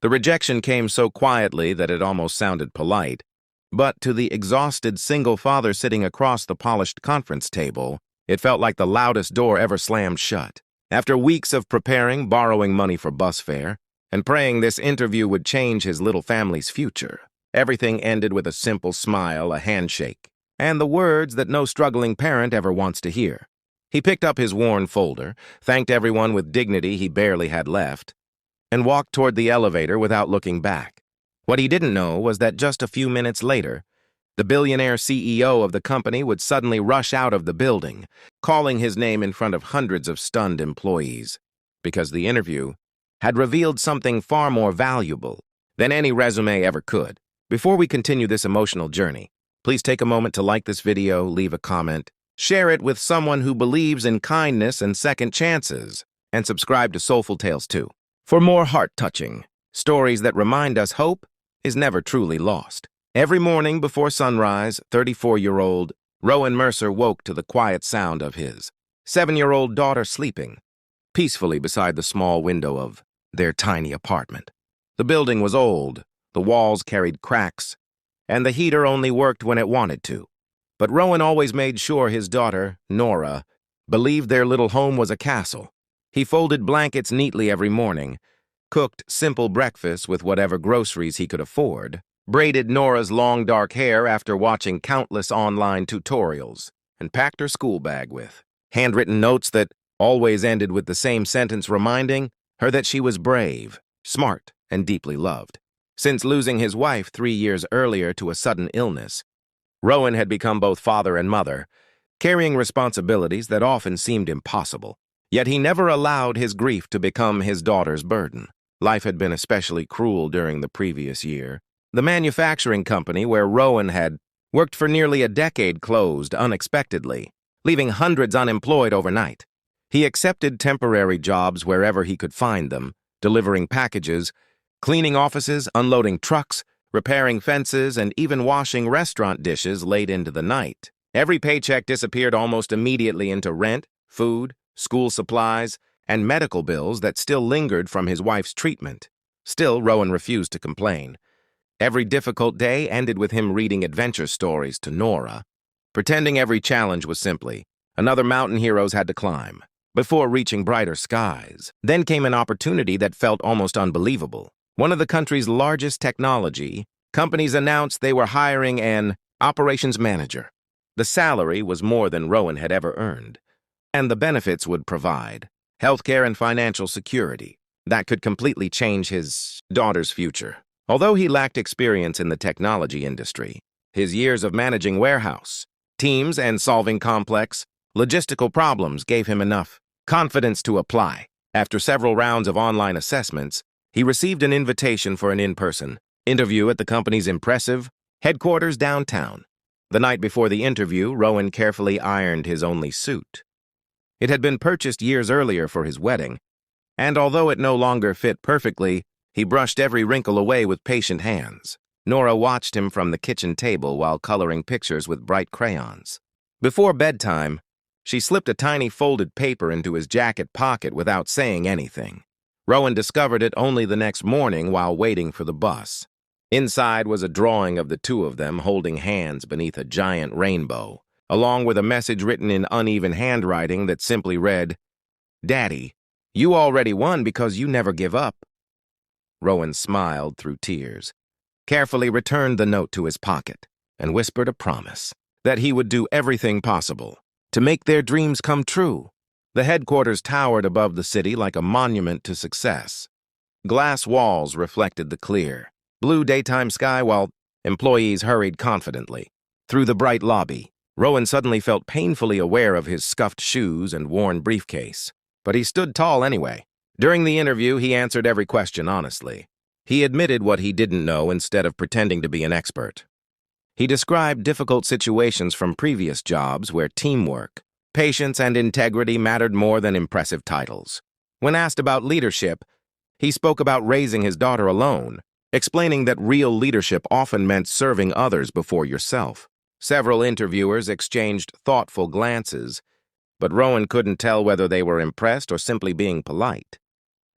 The rejection came so quietly that it almost sounded polite, but to the exhausted single father sitting across the polished conference table, it felt like the loudest door ever slammed shut. After weeks of preparing, borrowing money for bus fare, and praying this interview would change his little family's future, everything ended with a simple smile, a handshake, and the words that no struggling parent ever wants to hear. He picked up his worn folder, thanked everyone with dignity he barely had left, and walked toward the elevator without looking back. What he didn't know was that just a few minutes later, the billionaire CEO of the company would suddenly rush out of the building, calling his name in front of hundreds of stunned employees, because the interview had revealed something far more valuable than any resume ever could. Before we continue this emotional journey, please take a moment to like this video, leave a comment, share it with someone who believes in kindness and second chances, and subscribe to Soulful Tales2 for more heart-touching stories that remind us hope is never truly lost. Every morning before sunrise, 34-year-old Rowan Mercer woke to the quiet sound of his 7-year-old daughter sleeping peacefully beside the small window of their tiny apartment. The building was old, the walls carried cracks, and the heater only worked when it wanted to. But Rowan always made sure his daughter, Nora, believed their little home was a castle. He folded blankets neatly every morning, cooked simple breakfasts with whatever groceries he could afford, braided Nora's long dark hair after watching countless online tutorials, and packed her school bag with handwritten notes that always ended with the same sentence reminding her that she was brave, smart, and deeply loved. Since losing his wife 3 years earlier to a sudden illness, Rowan had become both father and mother, carrying responsibilities that often seemed impossible. Yet he never allowed his grief to become his daughter's burden. Life had been especially cruel during the previous year. The manufacturing company where Rowan had worked for nearly a decade closed unexpectedly, leaving hundreds unemployed overnight. He accepted temporary jobs wherever he could find them, delivering packages, cleaning offices, unloading trucks, repairing fences, and even washing restaurant dishes late into the night. Every paycheck disappeared almost immediately into rent, food, school supplies, and medical bills that still lingered from his wife's treatment. Still, Rowan refused to complain. Every difficult day ended with him reading adventure stories to Nora, pretending every challenge was simply another mountain heroes had to climb, before reaching brighter skies. Then came an opportunity that felt almost unbelievable. One of the country's largest technology companies announced they were hiring an operations manager. The salary was more than Rowan had ever earned, and the benefits would provide healthcare and financial security that could completely change his daughter's future. Although he lacked experience in the technology industry, his years of managing warehouse teams and solving complex logistical problems gave him enough confidence to apply. After several rounds of online assessments, he received an invitation for an in-person interview at the company's impressive headquarters downtown. The night before the interview, Rowan carefully ironed his only suit. It had been purchased years earlier for his wedding, and although it no longer fit perfectly, he brushed every wrinkle away with patient hands. Nora watched him from the kitchen table while coloring pictures with bright crayons. Before bedtime, she slipped a tiny folded paper into his jacket pocket without saying anything. Rowan discovered it only the next morning while waiting for the bus. Inside was a drawing of the two of them holding hands beneath a giant rainbow, along with a message written in uneven handwriting that simply read, "Daddy, you already won because you never give up." Rowan smiled through tears, carefully returned the note to his pocket, and whispered a promise that he would do everything possible to make their dreams come true. The headquarters towered above the city like a monument to success. Glass walls reflected the clear, blue daytime sky while employees hurried confidently through the bright lobby. Rowan suddenly felt painfully aware of his scuffed shoes and worn briefcase, but he stood tall anyway. During the interview, he answered every question honestly. He admitted what he didn't know instead of pretending to be an expert. He described difficult situations from previous jobs where teamwork, patience, and integrity mattered more than impressive titles. When asked about leadership, he spoke about raising his daughter alone, explaining that real leadership often meant serving others before yourself. Several interviewers exchanged thoughtful glances, but Rowan couldn't tell whether they were impressed or simply being polite.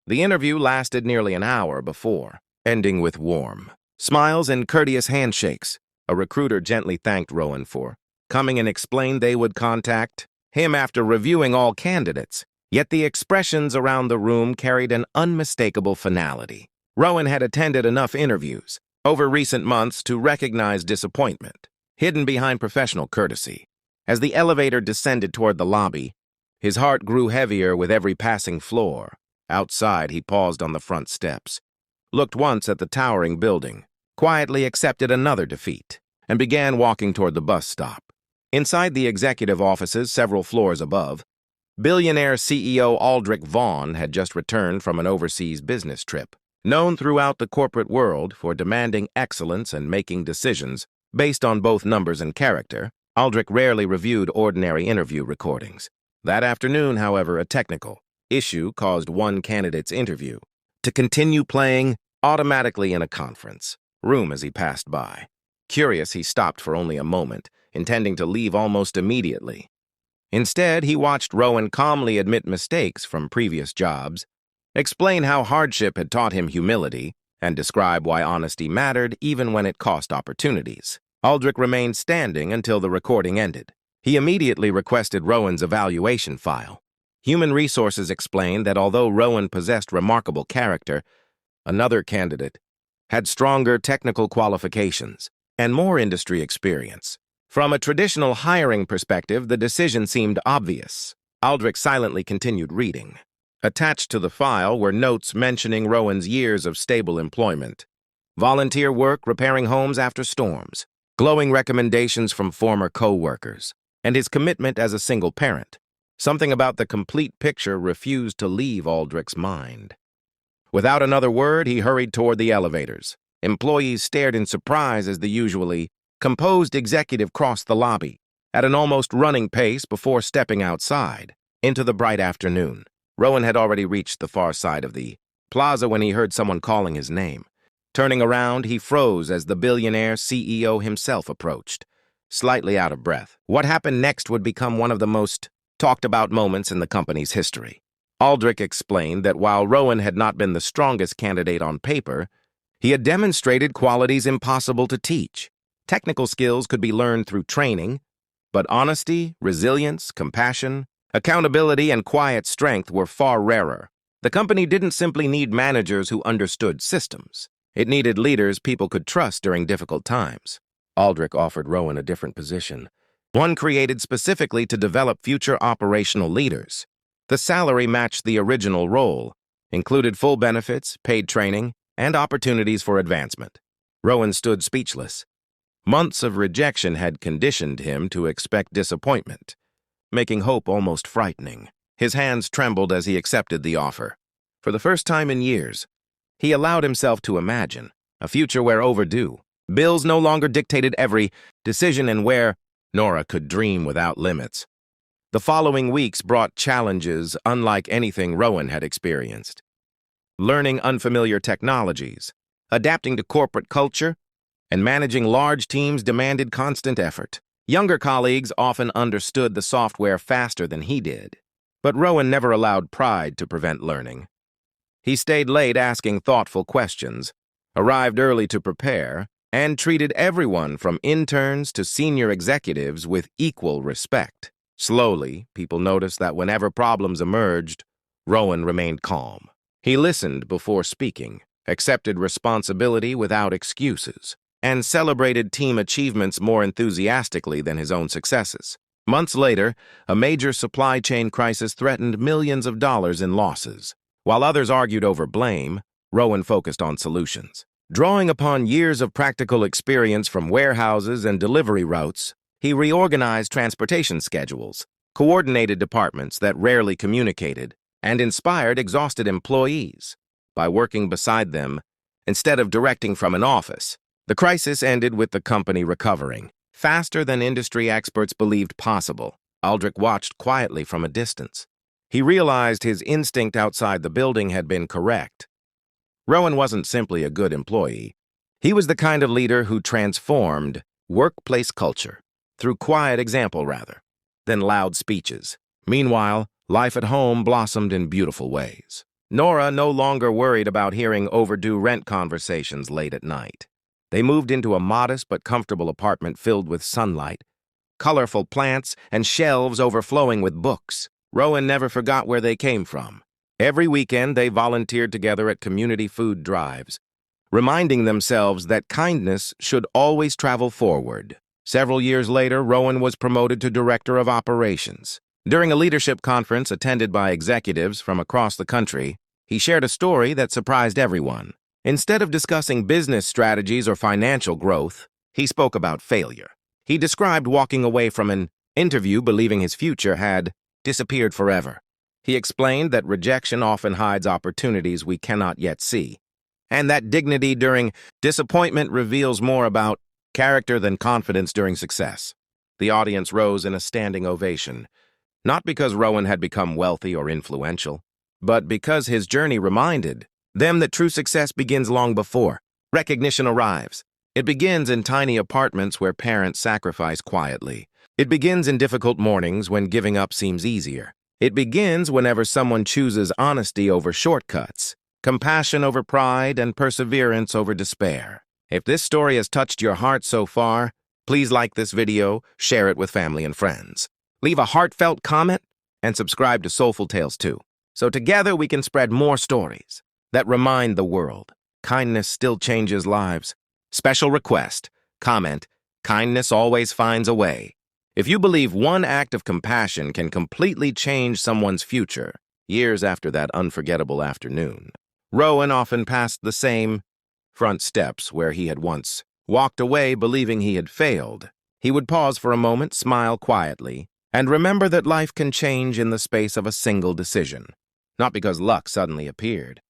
The interview lasted nearly an hour before ending with warm smiles and courteous handshakes. A recruiter gently thanked Rowan for coming and explained they would contact him after reviewing all candidates. Yet the expressions around the room carried an unmistakable finality. Rowan had attended enough interviews over recent months to recognize disappointment, hidden behind professional courtesy. As the elevator descended toward the lobby, his heart grew heavier with every passing floor. Outside, he paused on the front steps, looked once at the towering building, quietly accepted another defeat, and began walking toward the bus stop. Inside the executive offices several floors above, Billionaire CEO Aldrich Vaughn had just returned from an overseas business trip. Known throughout the corporate world for demanding excellence and making decisions based on both numbers and character, Aldrich rarely reviewed ordinary interview recordings. That afternoon, however, a technical issue caused one candidate's interview to continue playing automatically in a conference room as he passed by. Curious, he stopped for only a moment, intending to leave almost immediately. Instead, he watched Rowan calmly admit mistakes from previous jobs, explain how hardship had taught him humility, and describe why honesty mattered even when it cost opportunities. Aldrich remained standing until the recording ended. He immediately requested Rowan's evaluation file. Human Resources explained that although Rowan possessed remarkable character, another candidate had stronger technical qualifications and more industry experience. From a traditional hiring perspective, the decision seemed obvious. Aldrich silently continued reading. Attached to the file were notes mentioning Rowan's years of stable employment, volunteer work repairing homes after storms, glowing recommendations from former co-workers, and his commitment as a single parent. Something about the complete picture refused to leave Aldrich's mind. Without another word, he hurried toward the elevators. Employees stared in surprise as the usually composed executive crossed the lobby at an almost running pace before stepping outside into the bright afternoon. Rowan had already reached the far side of the plaza when he heard someone calling his name. Turning around, he froze as the Billionaire CEO himself approached, slightly out of breath. What happened next would become one of the most talked-about moments in the company's history. Aldrich explained that while Rowan had not been the strongest candidate on paper, he had demonstrated qualities impossible to teach. Technical skills could be learned through training, but honesty, resilience, compassion, accountability, and quiet strength were far rarer. The company didn't simply need managers who understood systems. It needed leaders people could trust during difficult times. Aldrich offered Rowan a different position, one created specifically to develop future operational leaders. The salary matched the original role, included full benefits, paid training, and opportunities for advancement. Rowan stood speechless. Months of rejection had conditioned him to expect disappointment, making hope almost frightening. His hands trembled as he accepted the offer. For the first time in years, he allowed himself to imagine a future where overdue bills no longer dictated every decision and where Nora could dream without limits. The following weeks brought challenges unlike anything Rowan had experienced. Learning unfamiliar technologies, adapting to corporate culture, and managing large teams demanded constant effort. Younger colleagues often understood the software faster than he did, but Rowan never allowed pride to prevent learning. He stayed late asking thoughtful questions, arrived early to prepare, and treated everyone from interns to senior executives with equal respect. Slowly, people noticed that whenever problems emerged, Rowan remained calm. He listened before speaking, accepted responsibility without excuses, and celebrated team achievements more enthusiastically than his own successes. Months later, a major supply chain crisis threatened millions of dollars in losses. While others argued over blame, Rowan focused on solutions. Drawing upon years of practical experience from warehouses and delivery routes, he reorganized transportation schedules, coordinated departments that rarely communicated, and inspired exhausted employees by working beside them instead of directing from an office. The crisis ended with the company recovering, faster than industry experts believed possible. Aldrich watched quietly from a distance. He realized his instinct outside the building had been correct. Rowan wasn't simply a good employee. He was the kind of leader who transformed workplace culture through quiet example rather than loud speeches. Meanwhile, life at home blossomed in beautiful ways. Nora no longer worried about hearing overdue rent conversations late at night. They moved into a modest but comfortable apartment filled with sunlight, colorful plants, and shelves overflowing with books. Rowan never forgot where they came from. Every weekend, they volunteered together at community food drives, reminding themselves that kindness should always travel forward. Several years later, Rowan was promoted to Director of Operations. During a leadership conference attended by executives from across the country, he shared a story that surprised everyone. Instead of discussing business strategies or financial growth, he spoke about failure. He described walking away from an interview believing his future had disappeared forever. He explained that rejection often hides opportunities we cannot yet see, and that dignity during disappointment reveals more about character than confidence during success. The audience rose in a standing ovation, not because Rowan had become wealthy or influential, but because his journey reminded them that true success begins long before recognition arrives. It begins in tiny apartments where parents sacrifice quietly. It begins in difficult mornings when giving up seems easier. It begins whenever someone chooses honesty over shortcuts, compassion over pride, and perseverance over despair. If this story has touched your heart so far, please like this video, share it with family and friends. Leave a heartfelt comment and subscribe to Soulful Tales 2, so together we can spread more stories that remind the world kindness still changes lives. Special request, comment, kindness always finds a way. If you believe one act of compassion can completely change someone's future, years after that unforgettable afternoon, Rowan often passed the same front steps where he had once walked away believing he had failed. He would pause for a moment, smile quietly, and remember that life can change in the space of a single decision. Not because luck suddenly appeared,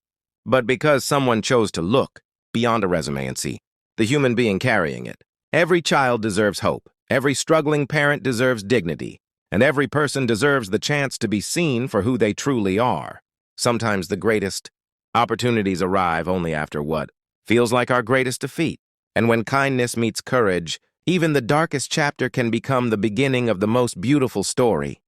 but because someone chose to look beyond a resume and see the human being carrying it. Every child deserves hope. Every struggling parent deserves dignity, and every person deserves the chance to be seen for who they truly are. Sometimes the greatest opportunities arrive only after what feels like our greatest defeat. And when kindness meets courage, even the darkest chapter can become the beginning of the most beautiful story.